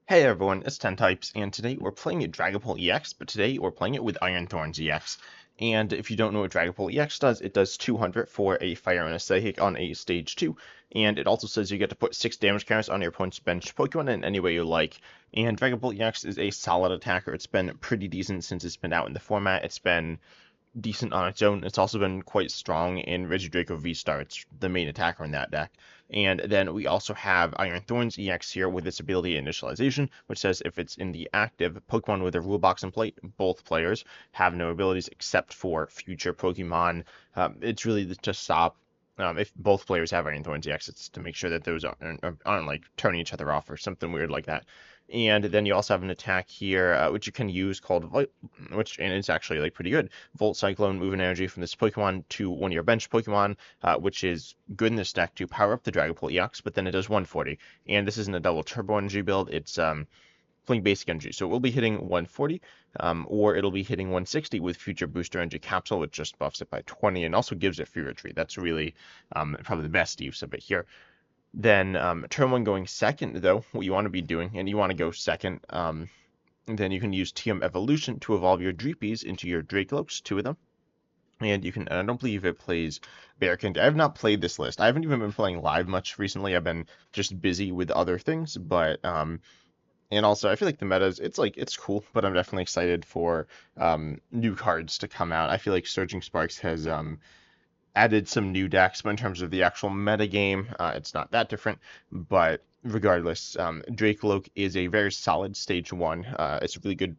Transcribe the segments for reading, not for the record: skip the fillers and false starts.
Hey everyone, it's 10 Types, and today we're playing a Dragapult EX, but today we're playing it with Iron Thorns EX. And if you don't know what Dragapult EX does, it does 200 for a Fire and a Psychic on a Stage 2, and it also says you get to put 6 damage counters on your opponent's bench Pokemon in any way you like. And Dragapult EX is a solid attacker. It's been pretty decent since it's been out in the format. It's been decent on its own. It's also been quite strong in Regidrago V-Star. It's the main attacker in that deck. And then we also have Iron Thorns EX here with its ability Initialization, which says if it's in the active Pokemon with a rule box in play, both players have no abilities except for future Pokemon. It's really to stop if both players have Iron Thorns EX, it's to make sure that those aren't like turning each other off or something weird like that. And then you also have an attack here, which you can use called, and it's actually like pretty good. Volt Cyclone, move an energy from this Pokemon to one of your bench Pokemon, which is good in this deck to power up the Dragapult EX, but then it does 140. And this isn't a double turbo energy build, it's playing basic energy. So it will be hitting 140, or it'll be hitting 160 with future booster energy Capsule, which just buffs it by 20 and also gives it free retreat. That's really probably the best use of it here. Then turn 1 going second, though, what you want to be doing, and you want to go second, then you can use TM Evolution to evolve your Dreepies into your Drakloaks, 2 of them. And you can, I don't believe it plays Bearkin. I have not played this list. I haven't even been playing live much recently. I've been just busy with other things, but, and also I feel like the metas, it's cool, but I'm definitely excited for new cards to come out. I feel like Surging Sparks has, added some new decks, but in terms of the actual meta game, it's not that different. But regardless, Drakloak is a very solid Stage 1. It's a really good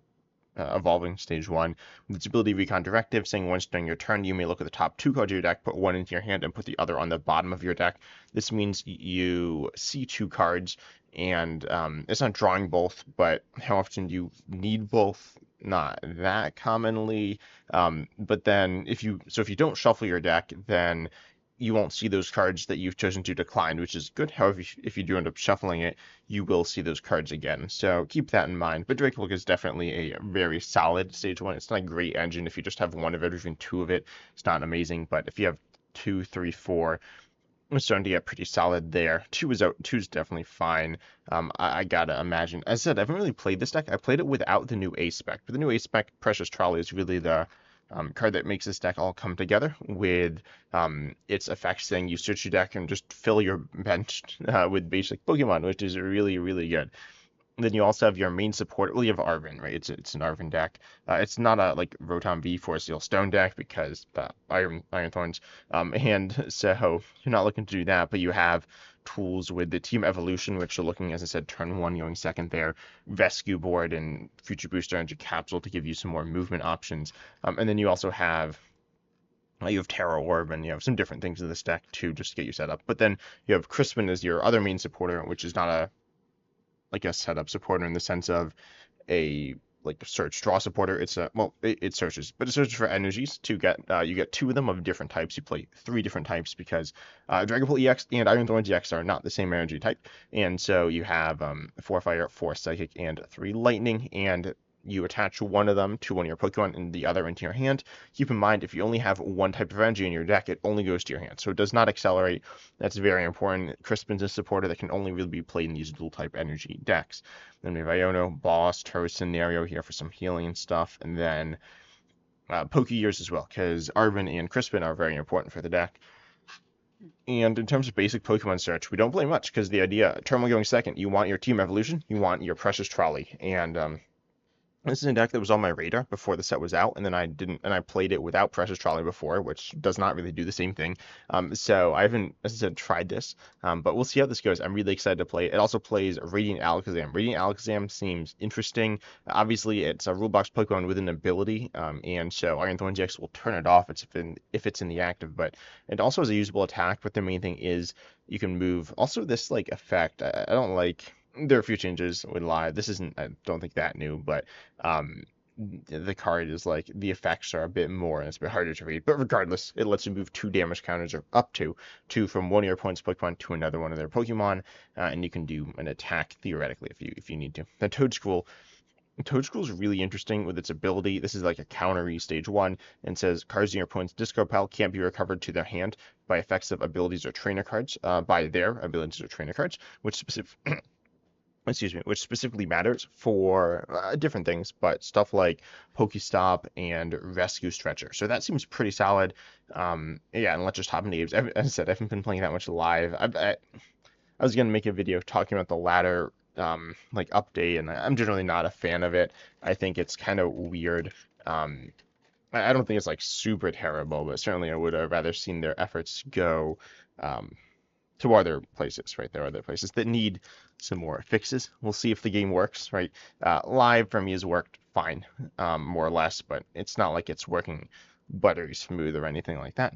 evolving Stage 1. With its ability Recon Directive, saying once during your turn, you may look at the top 2 cards of your deck, put one into your hand, and put the other on the bottom of your deck. This means you see 2 cards, and it's not drawing both, but how often do you need both? Not that commonly. But then if you don't shuffle your deck, then you won't see those cards that you've chosen to decline, which is good. However, if you do end up shuffling it, you will see those cards again. So keep that in mind. But Drakloak is definitely a very solid Stage 1. It's not a great engine. If you just have one of it or even 2 of it, it's not amazing. But if you have 2, 3, 4, I'm starting to get pretty solid there. 2 is out. 2 is definitely fine. I gotta imagine. As I said, I haven't really played this deck. I played it without the new A spec. But the new A spec, Precious Trolley, is really the card that makes this deck all come together with its effects saying you search your deck and just fill your bench with basic Pokemon, which is really, really good. Then you also have your main support. Well, you have Arven, right? It's an Arven deck. It's not a like Rotom V Force Seal Stone deck because Iron Thorns. And so you're not looking to do that, but you have tools with the Team Evolution, which are looking, as I said, turn 1 going second there, Rescue Board and Future Booster Energy Capsule to give you some more movement options. And then you also have Tera Orb, and you have some different things in this deck too, just to get you set up. But then you have Crispin as your other main supporter, which is not a setup supporter in the sense of a search draw supporter. It's it searches, but it searches for energies to get you get 2 of them of different types. You play 3 different types because Dragapult EX and Iron Thorns EX are not the same energy type, and so you have 4 fire, 4 psychic, and 3 lightning, and you attach one of them to one of your Pokemon and the other into your hand. Keep in mind, if you only have one type of energy in your deck, it only goes to your hand. So it does not accelerate. That's very important. Crispin's a supporter that can only really be played in these dual type energy decks. Then we have Iono, Boss, Turo Scenario here for some healing stuff. And then Pokégears as well, because Arven and Crispin are very important for the deck. And in terms of basic Pokemon search, we don't play much because the idea, turn 1 going second, you want your Team Evolution, you want your Precious Trolley, and this is a deck that was on my radar before the set was out, and then I played it without Precious Trolley before, which does not really do the same thing. So I haven't, as I said, tried this, but we'll see how this goes. I'm really excited to play it. It also plays Radiant Alakazam. Radiant Alakazam seems interesting. Obviously, it's a rule box Pokemon with an ability, and so Iron Thorns EX will turn it off if it's in the active, but it also has a usable attack, but the main thing is you can move. Also, this effect, I don't like. There are a few changes with live. This isn't, I don't think, that new, but the card is the effects are a bit more and it's a bit harder to read. But regardless, it lets you move 2 damage counters or up to 2 from one of your opponent's Pokemon to another one of their Pokemon, and you can do an attack theoretically if you need to. The Toedscool is really interesting with its ability. This is like a counter Stage 1 and says cards in your opponent's discard pile can't be recovered to their hand by effects of abilities or trainer cards, by their abilities or trainer cards, which excuse me, which specifically matters for different things, but stuff like Pokestop and Rescue Stretcher. So that seems pretty solid. Yeah, and let's just hop into games. As I said, I haven't been playing that much live. I was gonna make a video talking about the ladder like update, and I'm generally not a fan of it. I think it's kind of weird. I don't think it's like super terrible, but certainly I would have rather seen their efforts go to other places, right? There are other places that need some more fixes. We'll see if the game works, right? Live for me has worked fine, more or less, but it's not like it's working buttery smooth or anything like that.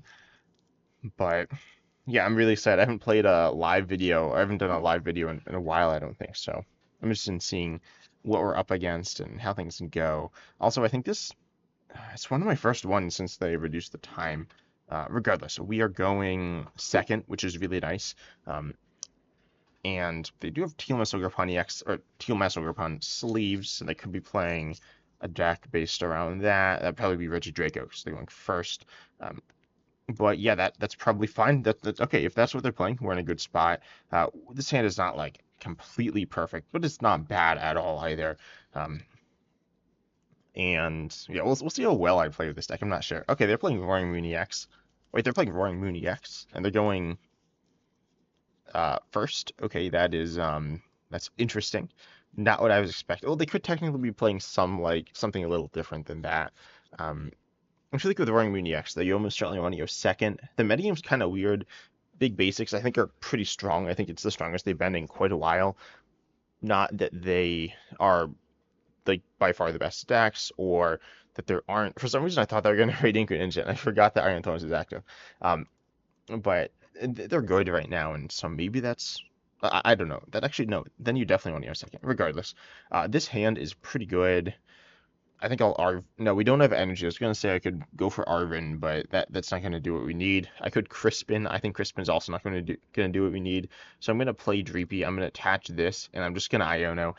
But yeah, I'm really excited. I haven't played a live video. I haven't done a live video in a while, I don't think. So I'm interested in seeing what we're up against and how things can go. Also, I think it's one of my first ones since they reduced the time. Regardless, we are going second, which is really nice. And they do have Teal Mesogorpon EX or Teal Mesogorpon sleeves, so they could be playing a deck based around that. That'd probably be Regidrago because they're going first. But yeah, that's probably fine. That's okay if that's what they're playing. We're in a good spot. This hand is not like completely perfect, but it's not bad at all either. And yeah, we'll see how well I play with this deck. I'm not sure. Okay, they're playing Roaring Moon EX. Wait, they're playing Roaring Moon EX, and they're going first. Okay, that's interesting. Not what I was expecting. Well, they could technically be playing something a little different than that. I feel like with Roaring Moon EX, they almost certainly want to go second. The metagame's kind of weird. Big Basics, I think, are pretty strong. I think it's the strongest they've been in quite a while. Not that they are like by far the best stacks, or that there aren't. For some reason, I thought they were going to Radiant Ninja, and I forgot that Iron Thorns is active. But they're good right now, and so maybe that's. I don't know. That actually no. Then you definitely want to go second. Regardless, this hand is pretty good. I think I'll Arv. No, we don't have energy. I was gonna say I could go for Arven, but that's not gonna do what we need. I could Crispin. I think Crispin's also not gonna do what we need. So I'm gonna play Dreepy. I'm gonna attach this, and I'm just gonna Iono.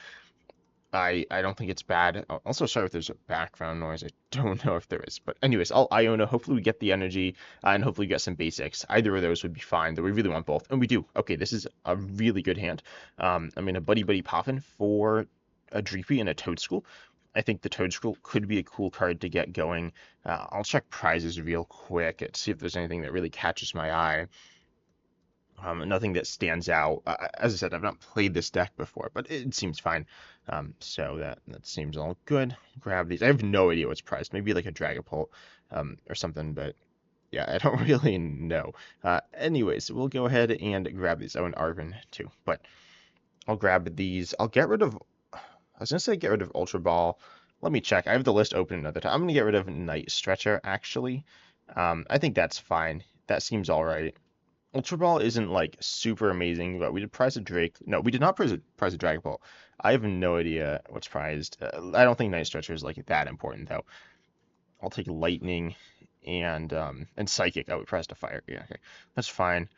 I don't think it's bad. Also, sorry if there's a background noise. I don't know if there is. But anyways, I'll Iono. Hopefully we get the energy, and hopefully we get some basics. Either of those would be fine, though we really want both. And we do. Okay, this is a really good hand. I'm going to Buddy-Buddy Poffin for a Dreepy and a Toedscool. I think the Toedscruel could be a cool card to get going. I'll check prizes real quick and see if there's anything that really catches my eye. Nothing that stands out. As I said, I've not played this deck before, but it seems fine. So that seems all good. Grab these. I have no idea what's prized. Maybe like a Dragapult or something, but yeah, I don't really know. Anyways, we'll go ahead and grab these. Oh, and Arven too, but I'll grab these. I'll get rid of. I was gonna say get rid of Ultra Ball. Let me check. I have the list open another time. I'm gonna get rid of Night Stretcher actually. I think that's fine. That seems all right. Ultra Ball isn't like super amazing, but we did prize a Drake. No, we did not prize a Dragapult. I have no idea what's prized. I don't think Night Stretcher is like that important though. I'll take Lightning and Psychic. Oh, we prized a Fire. Yeah, okay, that's fine.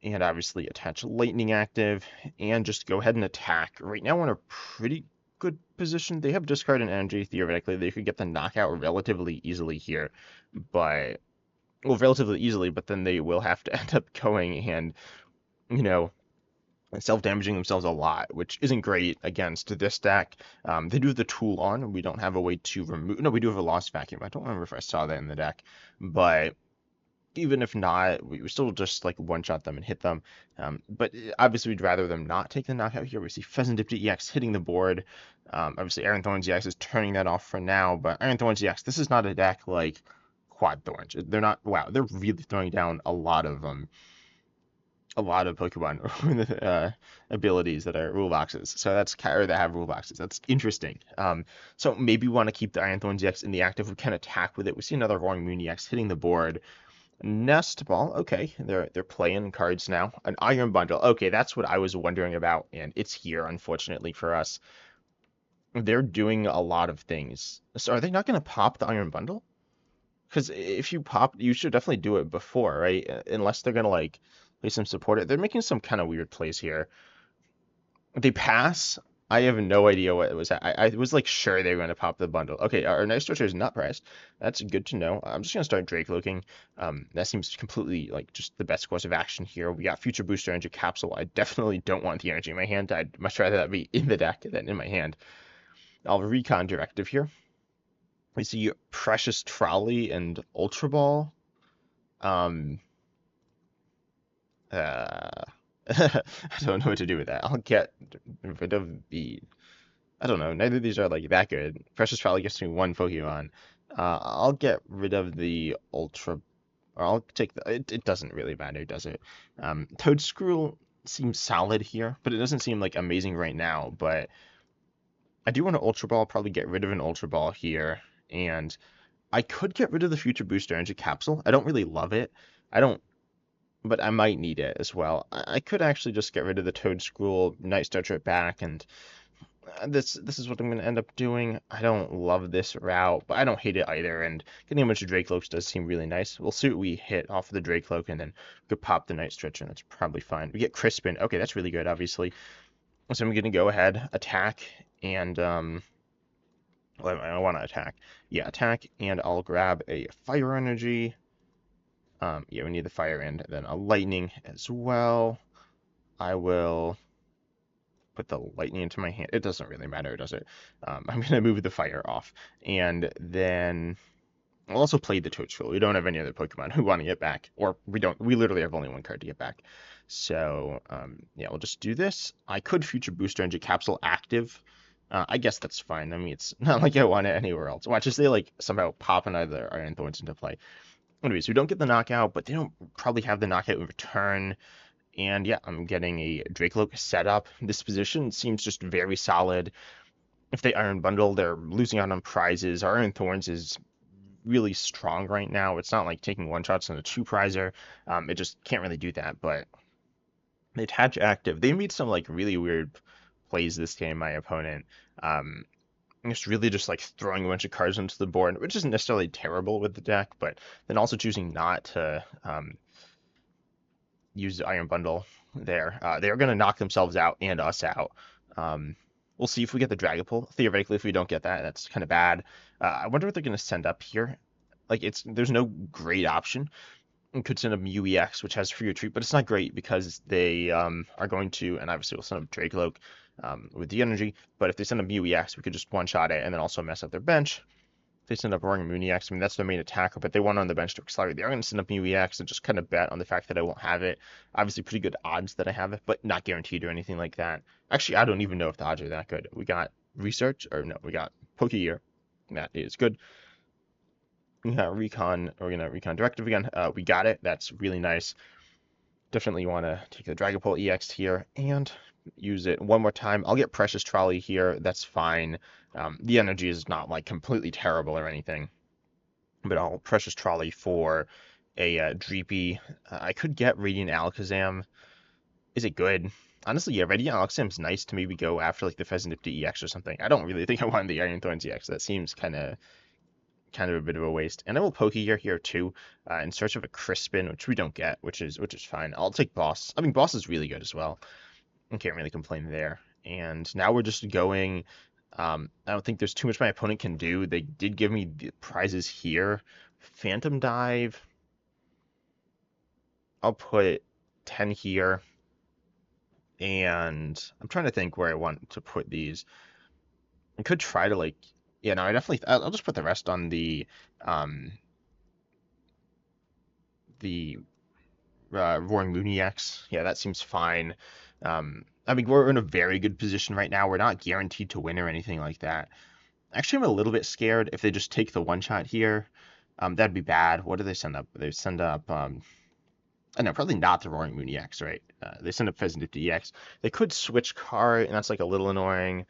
And obviously attach Lightning active and just go ahead and attack. Right now we're in a pretty good position. They have discard and energy. Theoretically, they could get the knockout relatively easily here, but. Well, relatively easily, but then they will have to end up going and, you know, self-damaging themselves a lot, which isn't great against this deck. They do have the tool on. We don't have a way to remove. No, we do have a Lost Vacuum. I don't remember if I saw that in the deck, but even if not, we still just like one-shot them and hit them. But obviously, we'd rather them not take the knockout here. We see Pheasant EX hitting the board. Obviously, Iron Thorns EX is turning that off for now, but Iron Thorns EX, this is not a deck like Quad Thorns. They're not. Wow, they're really throwing down a lot of Pokemon abilities that are rule boxes. So that's or that have rule boxes. That's interesting. So maybe we want to keep the Iron Thorns EX in the active. We can attack with it. We see another Roaring Moon EX hitting the board. Nest Ball. Okay, they're playing cards now. An Iron Bundle. Okay, that's what I was wondering about, and it's here. Unfortunately for us, they're doing a lot of things. So are they not going to pop the Iron Bundle? Because if you pop, you should definitely do it before, right? Unless they're gonna like play some support. They're making some kind of weird plays here. They pass. I have no idea what it was. I was like sure they were going to pop the bundle. Okay, our Night Stretcher is not priced. That's good to know. I'm just going to start Drakloaking. That seems completely like just the best course of action here. We got Future Booster Energy Capsule. I definitely don't want the energy in my hand. I'd much rather that be in the deck than in my hand. I'll Recon Directive here. We see Precious Trolley and Ultra Ball. I don't know what to do with that. I'll get rid of the. I don't know. Neither of these are like that good. Precious Trolley gets me one Pokemon. I'll get rid of the Ultra, or I'll take the. It doesn't really matter, does it? Toedscruel seems solid here, but it doesn't seem like amazing right now. But I do want an Ultra Ball. Probably get rid of an Ultra Ball here, and I could get rid of the Future Booster Energy Capsule. I don't really love it. I don't, but I might need it as well. I could actually just get rid of the Toedscruel, Night Stretcher it back, and this is what I'm going to end up doing. I don't love this route, but I don't hate it either, and getting a bunch of Drakloaks does seem really nice. We'll see what we hit off of the Drakloak, and then we could pop the Night Stretcher, and that's probably fine. We get Crispin. Okay, that's really good, obviously. So I'm going to go ahead, attack, and well, I want to attack. Yeah, attack, and I'll grab a Fire Energy. Yeah, we need the Fire and then a Lightning as well. I will put the Lightning into my hand. It doesn't really matter, does it? I'm going to move the Fire off. And then I'll also play the Toedscool. We don't have any other Pokemon who want to get back. Or we don't. We literally have only one card to get back. So, yeah, we'll just do this. I could Future Booster Energy Capsule active. I guess that's fine. I mean, it's not like I want it anywhere else. Watch as they like somehow pop another Iron Thorns into play. Anyways, we don't get the knockout, but they don't probably have the knockout in return. And yeah, I'm getting a Drakloak setup. This position seems just very solid. If they Iron Bundle, they're losing out on prizes. Our Iron Thorns is really strong right now. It's not like taking one-shots on a two-prizer. It just can't really do that, but they attach active. They made some like really weird plays this game, my opponent. It's really just like throwing a bunch of cards onto the board, which isn't necessarily terrible with the deck, but then also choosing not to use the Iron Bundle there. They're going to knock themselves out and us out. We'll see if we get the Dragapult. Theoretically, if we don't get that, that's kind of bad. I wonder what they're going to send up here. Like, there's no great option. We could send up UEX, which has free retreat, but it's not great because they are going to, and obviously we'll send up Drakloak with the energy, but if they send up UEX, we could just one-shot it and then also mess up their bench. If they send up Roaring Moonix, I mean, that's their main attacker, but they want on the bench to accelerate. They are going to send up UEX and just kind of bet on the fact that I won't have it. Obviously, pretty good odds that I have it, but not guaranteed or anything like that. Actually, I don't even know if the odds are that good. We got Research, or no, we got Pokégear. That is good. We got Recon, or we're going to Recon Directive again. We got it. That's really nice. Definitely want to take the Dragapult EX here and use it one more time. I'll get Precious Trolley here. That's fine. The energy is not like completely terrible or anything, but I'll Precious Trolley for a Dreepy. I could get Radiant Alakazam. Is it good? Honestly, yeah, Radiant Alakazam's nice to maybe go after like the Pheasantipty EX or something. I don't really think I want the Iron Thorns EX. That seems kind of a bit of a waste. And I will Pokégear here too, in search of a Crispin, which we don't get, which is fine. I'll take Boss. I mean, Boss is really good as well. I can't really complain there. And now we're just going. I don't think there's too much my opponent can do. They did give me the prizes here. Phantom Dive. I'll put 10 here. And I'm trying to think where I want to put these. I could try to like. Yeah, no, I'll just put the rest on the Roaring Moon EX. Yeah, that seems fine. I mean, we're in a very good position right now. We're not guaranteed to win or anything like that. Actually, I'm a little bit scared if they just take the one shot here. That'd be bad. What do they send up? They send up, I know, probably not the Roaring Moon EX, right? They send up Pheasantipty EX. They could switch card, and that's like a little annoying.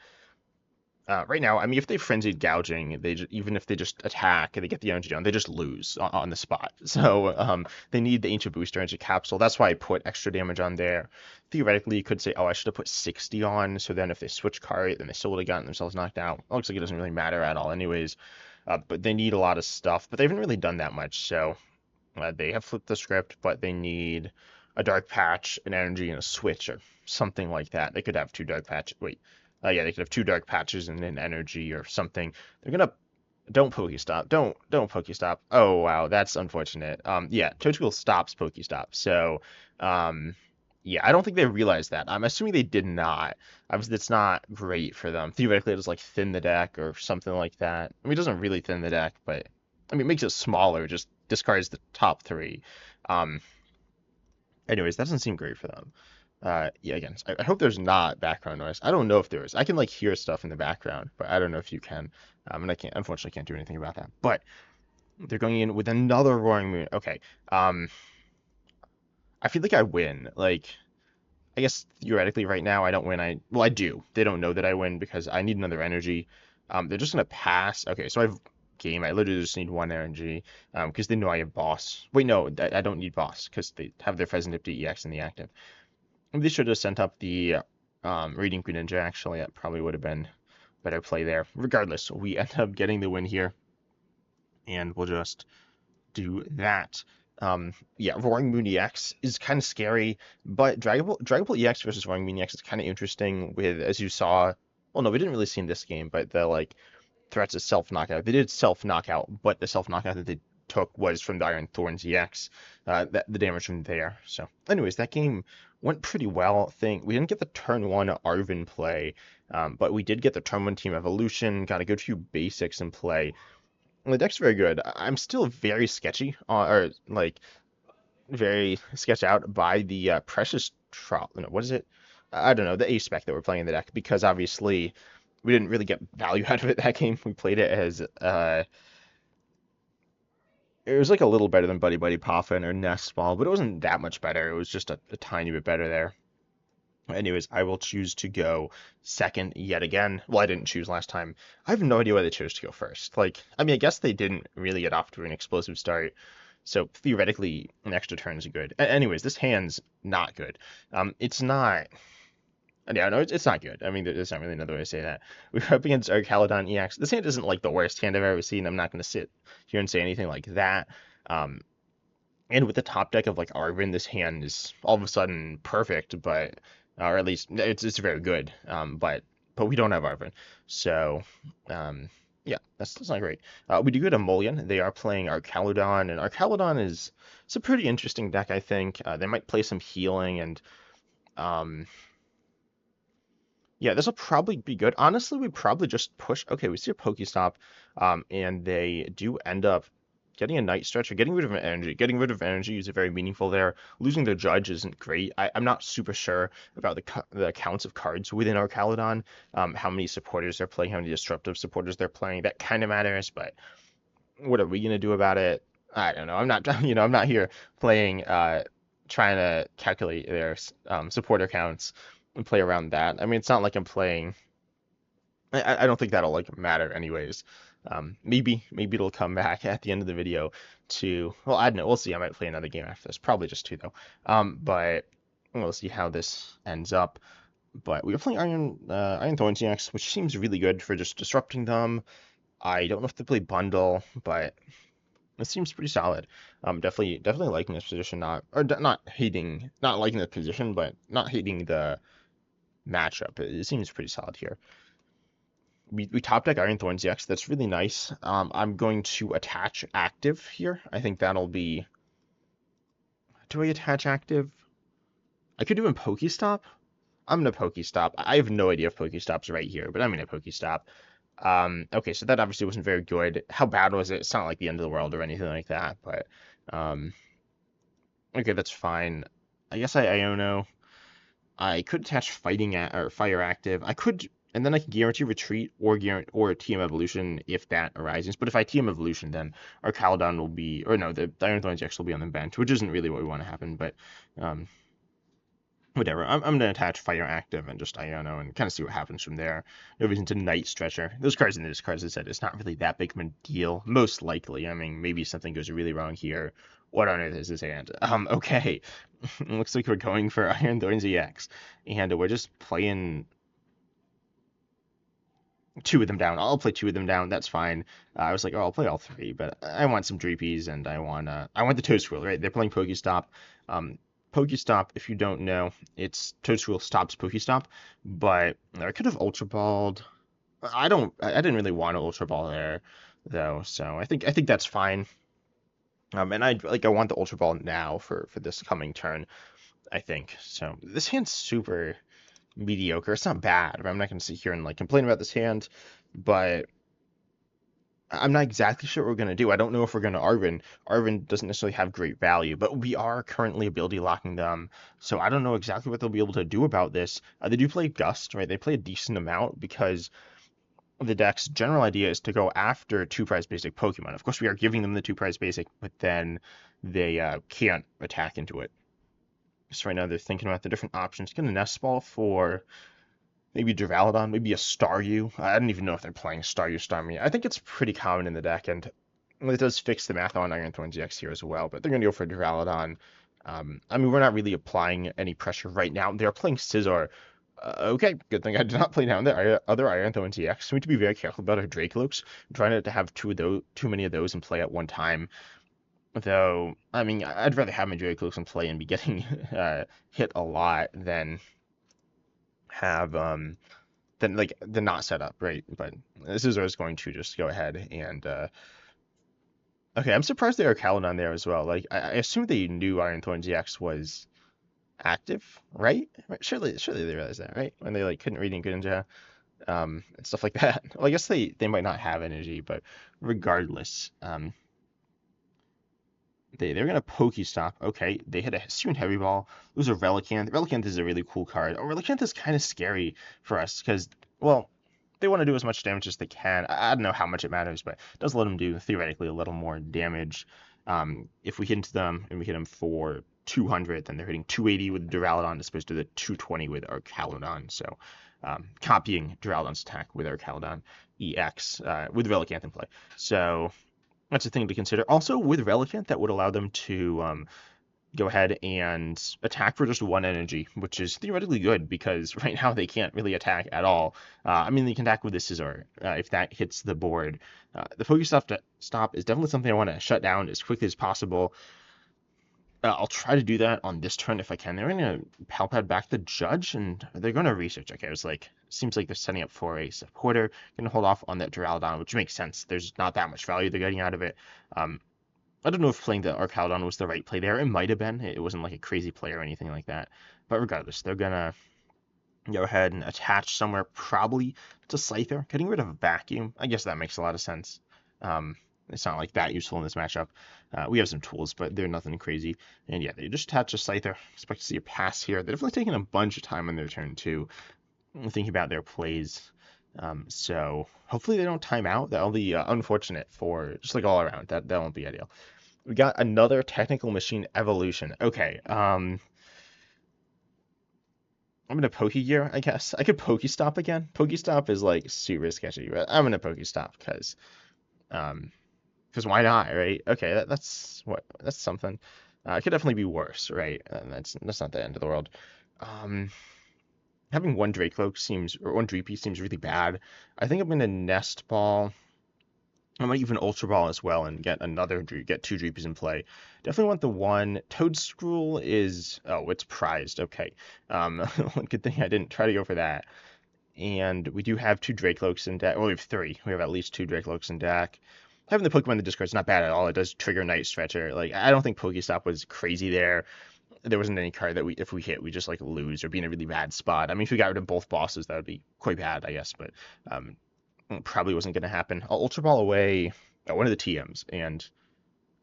Right now, I mean, if they Frenzied Gouging, even if they just attack and they get the energy down, they just lose on the spot. So they need the Ancient Booster Energy Capsule. That's why I put extra damage on there. Theoretically, you could say, oh, I should have put 60 on, so then if they switch card, then they still would have gotten themselves knocked out. It looks like it doesn't really matter at all anyways. But they need a lot of stuff, but they haven't really done that much, so they have flipped the script, but they need a Dark Patch, an Energy, and a Switch, or something like that. They could have two Dark Patch. Wait. Yeah, they could have 2 Dark Patches and an Energy or something. They're gonna don't Pokestop. Don't Pokestop. Oh wow, that's unfortunate. Yeah, Toedscool stops Pokestop. So, yeah, I don't think they realized that. I'm assuming they did not. Obviously, it's not great for them. Theoretically, it does like thin the deck or something like that. I mean, it doesn't really thin the deck, but I mean, it makes it smaller. Just discards the top 3. Um, anyways, that doesn't seem great for them. Yeah, again, I hope there's not background noise. I don't know if there is. I can like hear stuff in the background, but I don't know if you can. And I can't, unfortunately, can't do anything about that. But they're going in with another Roaring Moon. Okay. I feel like I win. Like, I guess theoretically right now I don't win. Well, I do. They don't know that I win because I need another energy. They're just gonna pass. Okay, so I have game. I literally just need 1 energy because they know I have boss. Wait, no, I don't need boss because they have their Pheasant EX in the active. They should have sent up the Radiant Greninja, actually. That probably would have been better play there. Regardless, we end up getting the win here. And we'll just do that. Yeah, Roaring Moon EX is kind of scary, but Dragapult EX versus Roaring Moon EX is kind of interesting with, as you saw, well, no, we didn't really see in this game, but the, like, threats of self-knockout. They did self-knockout, but the self-knockout that they took was from the Iron Thorns EX, the damage from there. So, anyways, that game went pretty well. We didn't get the turn 1 Arven play, but we did get the turn 1 Team Evolution, got a good few basics in play. And the deck's very good. I'm still very sketchy, or like very sketched out by the Precious Trolley. No, what is it? I don't know, the A spec that we're playing in the deck, because obviously we didn't really get value out of it that game. We played it as it was like a little better than Buddy-Buddy Poffin or Nest Ball, but it wasn't that much better. It was just a tiny bit better there. Anyways, I will choose to go second yet again. Well, I didn't choose last time. I have no idea why they chose to go first. Like, I mean, I guess they didn't really get off to an explosive start, so theoretically, an extra turn is good. Anyways, this hand's not good. It's not. Yeah, no, it's not good. I mean, there's not really another way to say that. We're up against our Caledon EX. This hand isn't like the worst hand I've ever seen. I'm not going to sit here and say anything like that. And with the top deck of like Arven, this hand is all of a sudden perfect, but or at least it's very good. But we don't have Arven, so yeah, that's not great. We do get a Mullion. They are playing our Caledon, and our Caledon it's a pretty interesting deck, I think. They might play some healing, and yeah, this will probably be good. Honestly, we probably just push. Okay, we see a Pokestop, and they do end up getting a Night Stretcher, getting rid of an energy. Getting rid of energy is very meaningful there. Losing the Judge isn't great. I'm not super sure about the counts of cards within our Caledon, how many supporters they're playing, how many disruptive supporters they're playing. That kind of matters, but what are we gonna do about it? I don't know. I'm not, I'm not here playing, trying to calculate their supporter counts and play around that. I mean, it's not like I'm playing. I don't think that'll like matter anyways. Maybe it'll come back at the end of the video to, well, I don't know. We'll see. I might play another game after this. Probably just 2 though. But we'll see how this ends up. But we were playing Iron Thorns EX, which seems really good for just disrupting them. I don't know if they play bundle, but it seems pretty solid. Definitely liking this position. Not liking the position, but not hating the matchup. It seems pretty solid here. We top deck Iron Thorns EX. That's really nice. I'm going to attach active here. I think that'll be. Do I attach active? I could do a Pokestop. I'm gonna Pokestop. I have no idea if Pokestop's right here, but I'm gonna Pokestop. Okay, so that obviously wasn't very good. How bad was it? It's not like the end of the world or anything like that, but okay, that's fine. I guess I Iono. I could attach Fighting or Fire Active. I could, and then I can guarantee Retreat or TM Evolution if that arises. But if I TM Evolution, then our Caledon will be, or no, the Iron Thorns EX will be on the bench, which isn't really what we want to happen. But whatever. I'm going to attach Fire Active and just Iono and kind of see what happens from there. No reason to Night Stretcher. Those cards in the discard, as I said, it's not really that big of a deal. Most likely. I mean, maybe something goes really wrong here. What on earth is this hand? Okay. Looks like we're going for Iron Thorns EX. And we're just playing 2 of them down. I'll play 2 of them down. That's fine. I was like, oh, I'll play all 3, but I want some Dreepies, and I want the Toedscruel, right? They're playing Pokestop. Pokestop, if you don't know, it's Toedscool stops Pokestop, but I could have Ultra Balled. I didn't really want to Ultra Ball there though, so I think that's fine. And I want the Ultra Ball now for this coming turn, I think. So this hand's super mediocre. It's not bad, but I'm not gonna sit here and like complain about this hand, but I'm not exactly sure what we're going to do. I don't know if we're going to Arven. Arven doesn't necessarily have great value, but we are currently ability locking them. So I don't know exactly what they'll be able to do about this. They do play Gust, right? They play a decent amount because the deck's general idea is to go after 2-prize basic Pokemon. Of course, we are giving them the 2-prize basic, but then they can't attack into it. So right now they're thinking about the different options. Get a Nest Ball for maybe Duraludon, maybe a Staryu. I don't even know if they're playing Staryu, Starmie. I think it's pretty common in the deck, and it does fix the math on Iron Thorns EX here as well, but they're going to go for Duraludon. I mean, we're not really applying any pressure right now. They're playing Scizor. Okay, good thing I did not play down the other Iron Thorns EX. We need to be very careful about our Drakloaks. I'm trying not to have too many of those in play at one time. Though, I mean, I'd rather have my Drakloaks in play and be getting hit a lot than have than not set up, right? But this is where I was going to just go ahead and okay, I'm surprised there are Calodon there as well. Like I assume they knew Iron Thorns EX was active, right? Surely they realized that, right? When they like couldn't read Greninja, and stuff like that. Well, I guess they might not have energy, but regardless, they're gonna Pokestop. Okay, they hit a Hisuian Heavy Ball. Lose a Relicanth. Relicanth is a really cool card. Oh, Relicanth is kind of scary for us because, well, they want to do as much damage as they can. I don't know how much it matters, but it does let them do theoretically a little more damage. If we hit into them and we hit them for 200, then they're hitting 280 with Duraludon as opposed to the 220 with our Calodon. So copying Duraludon's attack with our Calodon EX with Relicanth in play. So that's a thing to consider. Also, with Relicanth, that would allow them to go ahead and attack for just 1 energy, which is theoretically good because right now they can't really attack at all. I mean, they can attack with the Scizor if that hits the board. The Pokestop stop is definitely something I want to shut down as quickly as possible. I'll try to do that on this turn if I can. They're going to Palpad back the Judge, and they're going to research. Okay, it's like, seems like they're setting up for a supporter. Going to hold off on that Duraludon, which makes sense. There's not that much value they're getting out of it. I don't know if playing the Arcaludon was the right play there. It might have been. It wasn't like a crazy play or anything like that. But regardless, they're going to go ahead and attach somewhere, probably to Scyther. Getting rid of a Vacuum, I guess that makes a lot of sense. It's not like that useful in this matchup. We have some tools, but they're nothing crazy. And yeah, they just attach a Scyther. Expect to see a pass here. They're definitely taking a bunch of time on their turn too, thinking about their plays. So hopefully they don't time out. That'll be unfortunate for just like all around. That won't be ideal. We got another Technical Machine Evolution. Okay. I'm gonna Pokégear, I guess. I could Pokestop again. Pokestop is like super sketchy, but I'm gonna Pokestop because why not, right? Okay, that's something. It could definitely be worse, right? That's not the end of the world. Having one Drakloak or one Dreepy seems really bad. I think I'm gonna Nest Ball. I might even Ultra Ball as well and get 2 Dreepies in play. Definitely want the one. Toedscruel is, oh, it's prized. Okay. Good thing I didn't try to go for that. And we do have 2 Drakloaks in deck. Well, we have 3. We have at least 2 Drakloaks in deck. Having the Pokemon in the discard is not bad at all. It does trigger Night Stretcher. Like, I don't think Pokestop was crazy there. There wasn't any card that if we hit, we just like lose or be in a really bad spot. I mean, if we got rid of both bosses, that would be quite bad, I guess. But probably wasn't going to happen. I'll Ultra Ball away one of the TMs. And,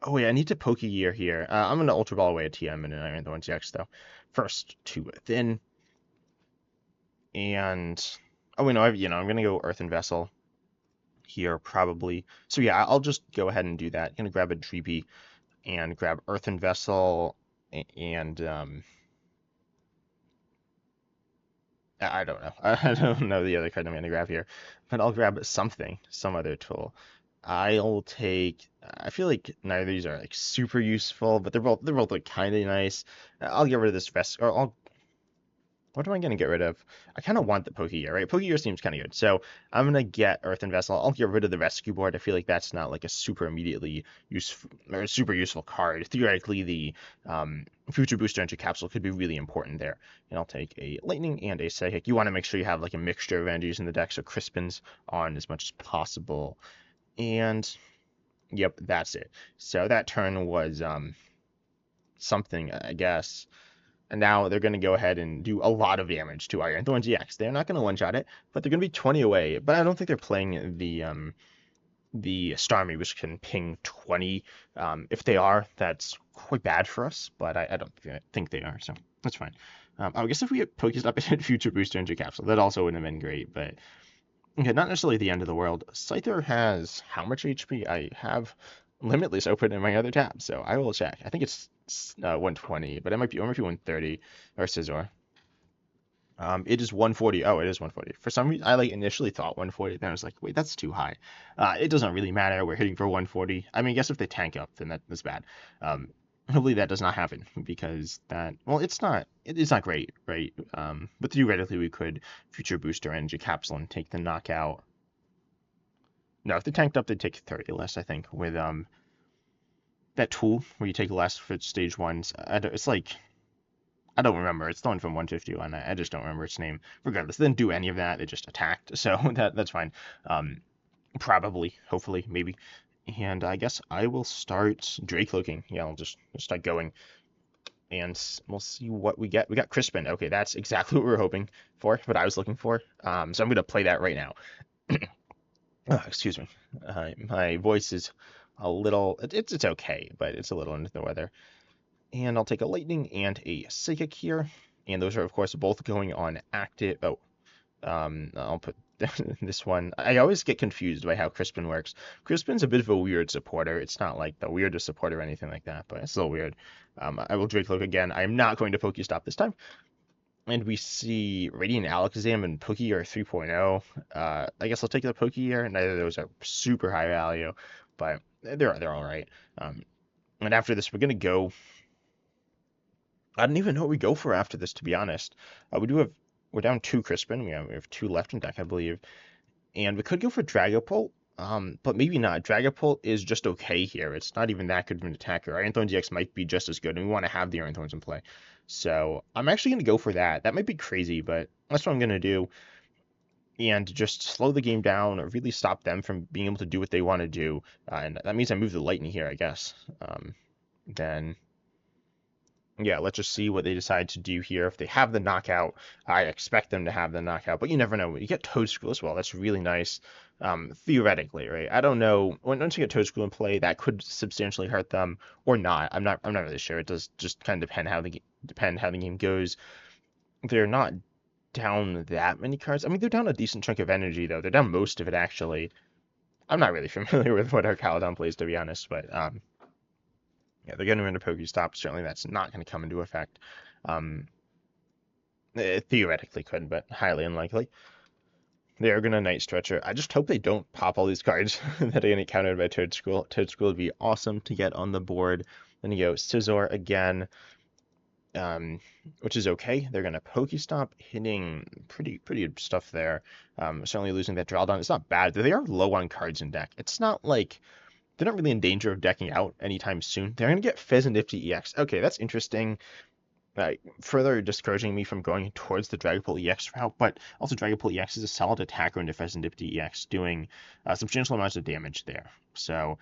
oh wait, I need to Pokégear here. I'm going to Ultra Ball away a TM and an Iron Thorns EX, though. First, 2 within. And, oh wait, no, I'm going to go Earthen Vessel here probably. So yeah, I'll just go ahead and do that. I'm going to grab a Dreepy and grab Earthen Vessel and I don't know. I don't know the other card I'm going to grab here, but I'll grab something, some other tool. I'll take. I feel like neither of these are like super useful, but they're both like kind of nice. I'll get rid of this vest, or What am I going to get rid of? I kind of want the Pokégear, right? Pokégear seems kind of good. So I'm going to get Earthen Vessel. I'll get rid of the Rescue Board. I feel like that's not like a super immediately useful or super useful card. Theoretically, the Future Booster Energy Capsule could be really important there. And I'll take a Lightning and a Psychic. You want to make sure you have like a mixture of energies in the deck, so Crispin's on as much as possible. And yep, that's it. So that turn was something, I guess. And now they're going to go ahead and do a lot of damage to Iron Thorns EX. They're not going to one-shot it, but they're going to be 20 away. But I don't think they're playing the Starmie, which can ping 20. If they are, that's quite bad for us, but I don't think they are, so that's fine. I guess if we get Pokestop and Future Booster Energy Capsule, that also wouldn't have been great, but okay, not necessarily the end of the world. Scyther has how much HP? I have Limitless open in my other tab, so I will check. I think it's 120, but it might be 130 or Scizor. It is 140. Oh, it is 140. For some reason, I like initially thought 140. Then I was like, wait, that's too high. It doesn't really matter. We're hitting for 140. I mean, I guess if they tank up, then that's bad. Hopefully that does not happen because that, well, it's not great, right? But theoretically we could Future Booster Energy Capsule and take the knockout. No, if they tanked up, they'd take 30 less, I think, with that tool where you take less for stage ones. It's like, I don't remember. It's the one from 151. I just don't remember its name. Regardless, they didn't do any of that. They just attacked, so that's fine. Probably, hopefully, maybe. And I guess I will start Drakloaking. Yeah, I'll just start going. And we'll see what we get. We got Crispin. Okay, that's exactly what we were hoping for, what I was looking for. So I'm going to play that right now. Oh, excuse me. My voice is a little... It's okay, but it's a little under the weather. And I'll take a Lightning and a Psychic here. And those are, of course, both going on active... Oh, I'll put this one. I always get confused by how Crispin works. Crispin's a bit of a weird supporter. It's not like the weirdest supporter or anything like that, but it's a little weird. I will Drakloak again. I am not going to Pokestop this time. And we see Radiant Alakazam and Pokégear 3.0. I guess I'll take the Pokégear. Neither of those are super high value, but they're all right. And after this, we're going to go... I don't even know what we go for after this, to be honest. We're down 2 Crispin. We have 2 left in deck, I believe. And we could go for Dragapult, but maybe not. Dragapult is just okay here. It's not even that good of an attacker. Iron Thorns EX might be just as good, and we want to have the Iron Thorns in play. So I'm actually going to go for that. That might be crazy, but that's what I'm going to do. And just slow the game down, or really stop them from being able to do what they want to do. And that means I move the Lightning here, I guess. Then... yeah, let's just see what they decide to do here. If they have the knockout, I expect them to have the knockout, but you never know. You get Toedscool as well. That's really nice, theoretically, right? I don't know. Once you get Toedscool in play, that could substantially hurt them or not. I'm not really sure. It does just kind of depend how the game goes. They're not down that many cards. I mean, they're down a decent chunk of energy though. They're down most of it actually. I'm not really familiar with what our Caledon plays, to be honest, but yeah, they're getting rid of Pokestop. Certainly that's not going to come into effect. It theoretically could, but highly unlikely. They're going to Night Stretcher. I just hope they don't pop all these cards that are going to get countered by Toedscool. Toedscool would be awesome to get on the board. Then you go Scizor again, which is okay. They're going to Pokestop, hitting pretty good stuff there. Certainly losing that Drawdown. It's not bad. They are low on cards in deck. It's not like... they're not really in danger of decking out anytime soon. They're going to get Fizz and Nifty EX. Okay, that's interesting. Further discouraging me from going towards the Dragapult EX route, but also Dragapult EX is a solid attacker into Fizz and Nifty EX, doing substantial amounts of damage there. So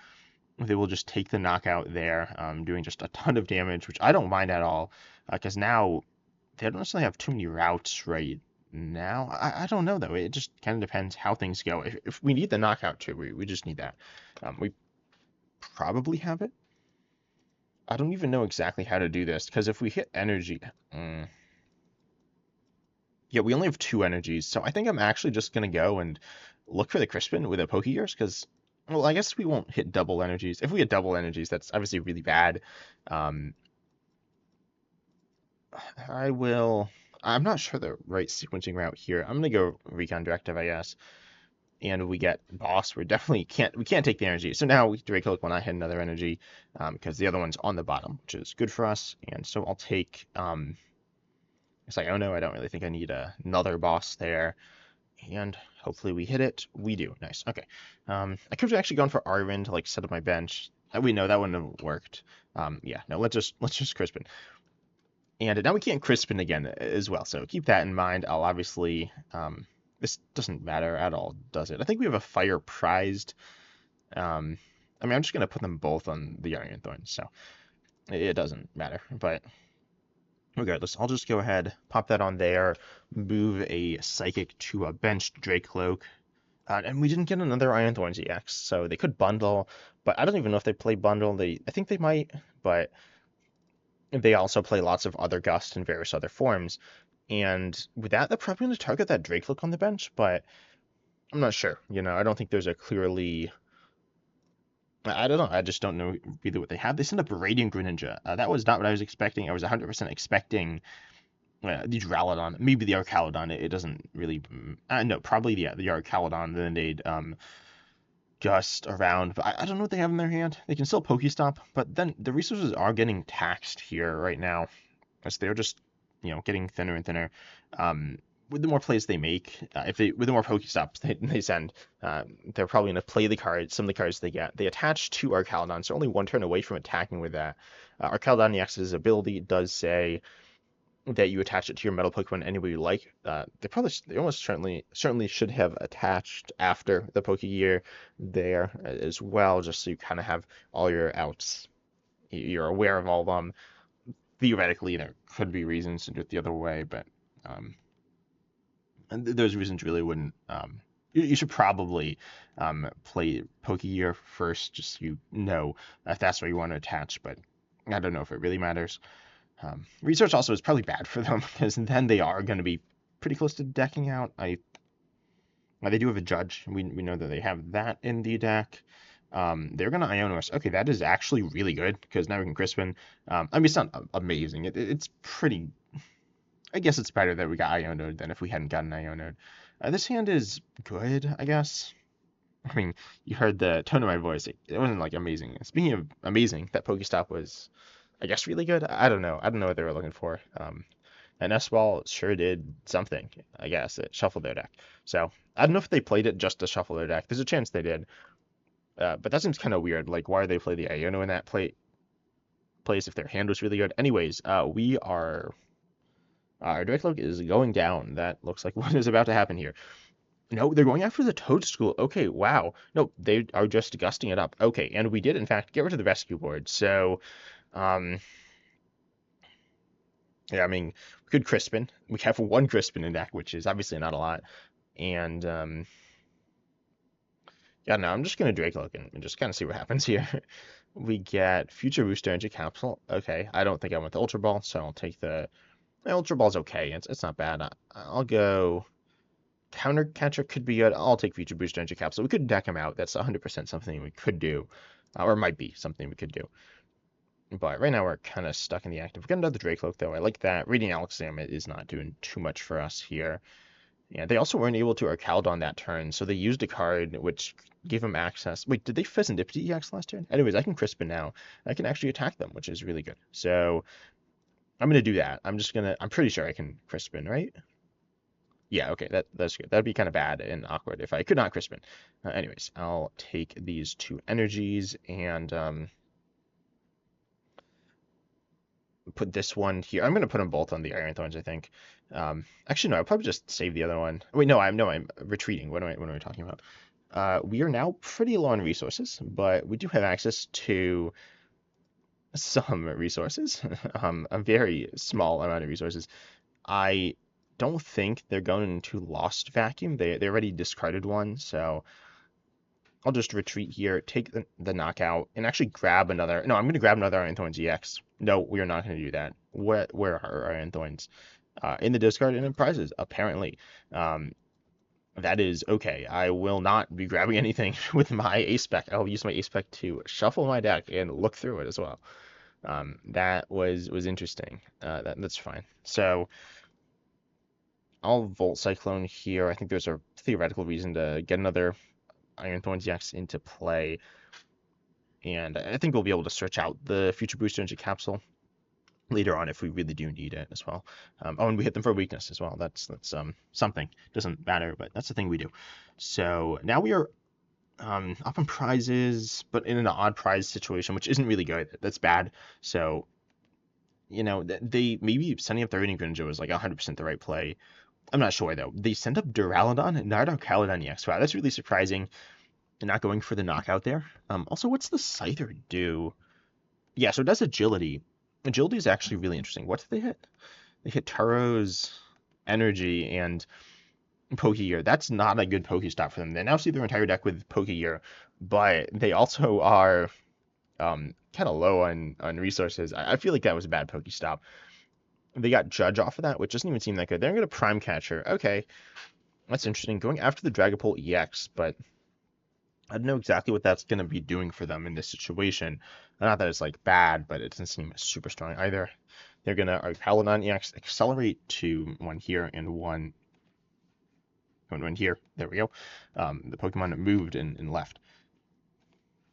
they will just take the knockout there, doing just a ton of damage, which I don't mind at all, because now they don't necessarily have too many routes right now. I don't know, though. It just kind of depends how things go. If we need the knockout, too, we just need that. We probably have it. I don't even know exactly how to do this, because if we hit energy... yeah, we only have 2 energies, so I think I'm actually just going to go and look for the Crispin with a Pokégears, because, well, I guess we won't hit double energies. If we hit double energies, that's obviously really bad. I'm not sure the right sequencing route here. I'm going to go Recon Directive, I guess. And we get Boss. We can't take the energy. So now Dracloak will not hit another energy, because the other one's on the bottom, which is good for us. And so I'll take It's like, oh no, I don't really think I need another boss there. And hopefully we hit it. We do. Nice. Okay. I could have actually gone for Arven to like set up my bench. We know that wouldn't have worked. Yeah. No. Let's just Crispin. And now we can't Crispin again as well. So keep that in mind. I'll obviously. This doesn't matter at all, does it? I think we have a fire prized. I mean, I'm just gonna put them both on the Iron Thorns, so it doesn't matter. But regardless, I'll just go ahead, pop that on there, move a Psychic to a benched Drakloak. And we didn't get another Iron Thorns EX, so they could bundle, but I don't even know if they play bundle. I think they might, but they also play lots of other Gust and various other forms. And with that, they're probably going to target that Drakloak on the bench, but I'm not sure. I don't think there's a clearly... I don't know. I just don't know really what they have. They sent up a Radiant Greninja. That was not what I was expecting. I was 100% expecting the Dralodon, maybe the Archaludon. It doesn't really. No, probably the Archaludon. Then they'd Gust around. But I don't know what they have in their hand. They can still Pokestop, but then the resources are getting taxed here right now, as they're just getting thinner and thinner. With the more plays they make, with the more Pokestops they send, they're probably going to play some of the cards they get. They attach to Archaludon, so only one turn away from attacking with that. Archaludon EX's ability does say that you attach it to your metal Pokemon any way you like. They almost certainly should have attached after the Pokégear there as well, just so you kind of have all your outs. You're aware of all of them. Theoretically, there could be reasons to do it the other way, but and those reasons really wouldn't. You should probably play Pokégear first, just so you know if that's what you want to attach. But I don't know if it really matters. Research also is probably bad for them because then they are going to be pretty close to decking out. They do have a Judge. We know that they have that in the deck. They're going to Iono us. Okay, that is actually really good because now we can Crispin. I mean, it's not amazing. It's pretty. I guess it's better that we got Iono'd than if we hadn't gotten Iono'd. This hand is good, I guess. I mean, you heard the tone of my voice. It wasn't like amazing. Speaking of amazing, that Pokestop was, I guess, really good. I don't know. I don't know what they were looking for. And Nest Ball sure did something, I guess. It shuffled their deck. So I don't know if they played it just to shuffle their deck. There's a chance they did. But that seems kind of weird. Like, why they play the Iono in that place if their hand was really good? Anyways, we are... Our Drakloak is going down. That looks like what is about to happen here. No, they're going after the Toedscool. Okay, wow. No, they are just gusting it up. Okay, and we did, in fact, get rid of the Rescue Board. So, yeah, I mean, we could Crispin. We have one Crispin in deck, which is obviously not a lot. And, yeah, no, I'm just going to Drakloak and just kind of see what happens here. We get Future Booster Energy Capsule. Okay, I don't think I want the Ultra Ball, so I'll take the... Ultra Ball's okay. It's not bad. I'll go... Counter Catcher could be good. I'll take Future Booster Energy Capsule. We could deck him out. That's 100% something we could do. Or might be something we could do. But right now we're kind of stuck in the active. We've got another Drakloak, though. I like that. Radiant Alakazam is not doing too much for us here. Yeah, they also weren't able to Archaludon that turn, so they used a card which gave them access. Wait, did they Pheasantipede EX last turn? Anyways, I can Crispin now. I can actually attack them, which is really good. So... I'm going to do that. I'm pretty sure I can Crispin, right? Yeah, okay, that's good. That'd be kind of bad and awkward if I could not Crispin. Anyways, I'll take these two energies and put this one here. I'm going to put them both on the Iron Thorns, I think. Actually, no, I'll probably just save the other one. Wait, no, I'm retreating. What am I talking about? We are now pretty low on resources, but we do have access to... some resources, a very small amount of resources. I don't think they're going to Lost Vacuum. They already discarded one, so I'll just retreat here, take the knockout, and actually grab another. No, I'm going to grab another Iron Thorns EX. No, we are not going to do that. Where are our Iron Thorns? In the discard and in prizes, apparently. That is okay. I will not be grabbing anything with my A-Spec. I'll use my A-Spec to shuffle my deck and look through it as well. That was interesting. That's fine. So I'll Volt Cyclone here. I think there's a theoretical reason to get another Iron Thorns EX into play. And I think we'll be able to search out the Future Booster Energy Capsule. later on if we really do need it as well. Oh, and we hit them for weakness as well. That's something. Doesn't matter, but that's the thing we do. So now we are up on prizes, but in an odd prize situation, which isn't really good. That's bad. So, they maybe sending up the Radiant Greninja was like 100% the right play. I'm not sure though. They sent up Duraludon and not Caledon EX. Wow, that's really surprising. They're not going for the knockout there. Also, what's the Scyther do? Yeah, so it does agility. Agility is actually really interesting. What did they hit? They hit Turo's Energy and Pokégear. That's not a good Pokestop for them. They now see their entire deck with Pokégear, but they also are kind of low on resources. I feel like that was a bad Pokestop. They got Judge off of that, which doesn't even seem that good. They're going to Prime Catcher. Okay, that's interesting. Going after the Dragapult EX, but I don't know exactly what that's going to be doing for them in this situation. Not that it's like bad, but it doesn't seem super strong either. They're going to Caledon EX accelerate to one here and one here. There we go. The Pokemon moved and left.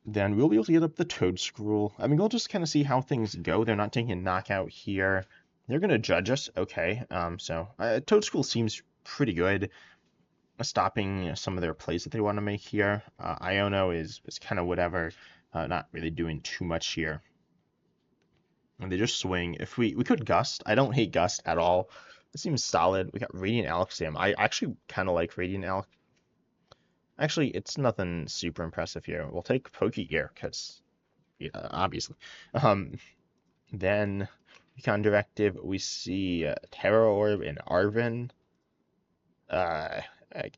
Then we'll be able to get up the Toedscruel. I mean, we'll just kind of see how things go. They're not taking a knockout here. They're going to judge us. Okay. Toedscruel seems pretty good. Stopping some of their plays that they want to make here. Iono is kind of whatever. Not really doing too much here. And they just swing. If we could Gust. I don't hate Gust at all. It seems solid. We got Radiant Alakazam. I actually kind of like Radiant Alakazam. Actually, it's nothing super impressive here. We'll take Pokégear because, obviously. Then Econ Directive, we see Tera Orb and Arven. I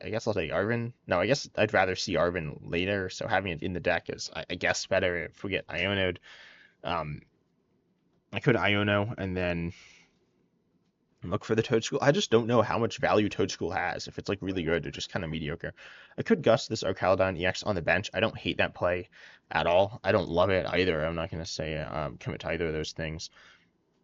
guess I'll take Arven. No, I guess I'd rather see Arven later. So having it in the deck is, I guess, better if we get Iono'd. I could Iono and then look for the Toedscool. I just don't know how much value Toedscool has. If it's like really good or just kind of mediocre. I could Gust this Caledon EX on the bench. I don't hate that play at all. I don't love it either. I'm not going to say commit to either of those things.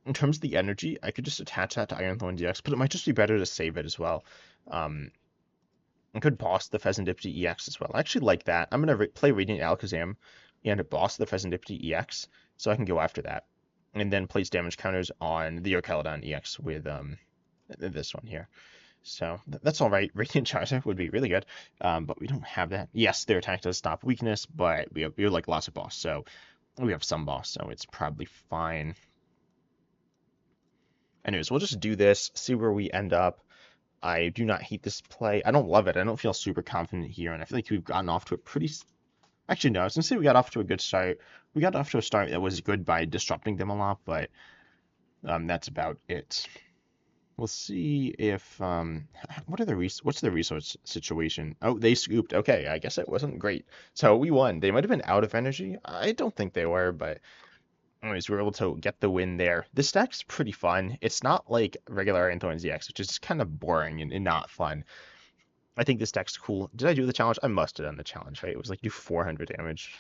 In terms of the energy, I could just attach that to Iron Thorns EX, but it might just be better to save it as well. I could boss the Pheasantipede EX as well. I actually like that. I'm going to play Radiant Alakazam and boss the Pheasantipede EX, so I can go after that. And then place damage counters on the Caledon EX with this one here. So that's all right. Radiant Charizard would be really good, but we don't have that. Yes, their attack does stop weakness, but we have like lots of boss, so we have some boss, so it's probably fine. Anyways, we'll just do this, see where we end up. I do not hate this play. I don't love it. I don't feel super confident here, and I feel like we've gotten off to a pretty... Actually, no, I was going to say we got off to a good start. We got off to a start that was good by disrupting them a lot, but that's about it. We'll see if... what's the resource situation? Oh, they scooped. Okay, I guess it wasn't great. So we won. They might have been out of energy. I don't think they were, but... Anyways, we were able to get the win there. This deck's pretty fun. It's not like regular Iron Thorns EX, which is kind of boring and not fun. I think this deck's cool. Did I do the challenge? I must have done the challenge, right? It was like do 400 damage.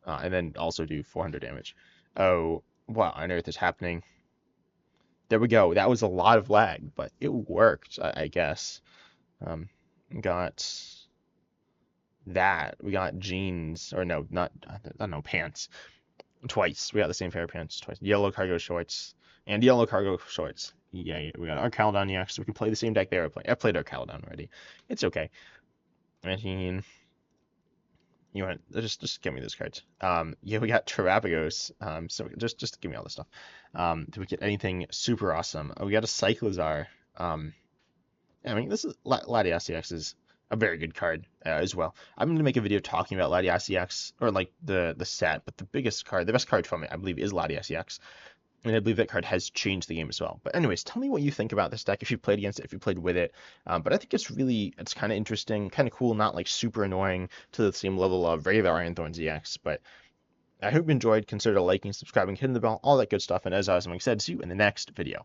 And then also do 400 damage. Oh, what on earth is happening? There we go. That was a lot of lag, but it worked, I guess. Got that. We got jeans, or no, not, I don't know, pants. Twice. We got the same pair of pants twice. Yellow cargo shorts and yellow cargo shorts. Yeah, we got our Caledon EX, so we can play the same deck there. I played our Caledon already. It's okay. I mean, you want just give me those cards. Yeah, we got Terrapagos. So just give me all this stuff. Do we get anything super awesome? Oh, we got a Cyclizar. I mean, this is Latias EX is a very good card as well. I'm going to make a video talking about Latias EX, or like the set, but the best card from it, I believe, is Latias EX. And I believe that card has changed the game as well. But anyways, tell me what you think about this deck, if you played against it, if you played with it. But I think it's kind of interesting, kind of cool, not like super annoying to the same level of regular Iron Thorns EX. But I hope you enjoyed. Consider liking, subscribing, hitting the bell, all that good stuff. And as I was said, see you in the next video.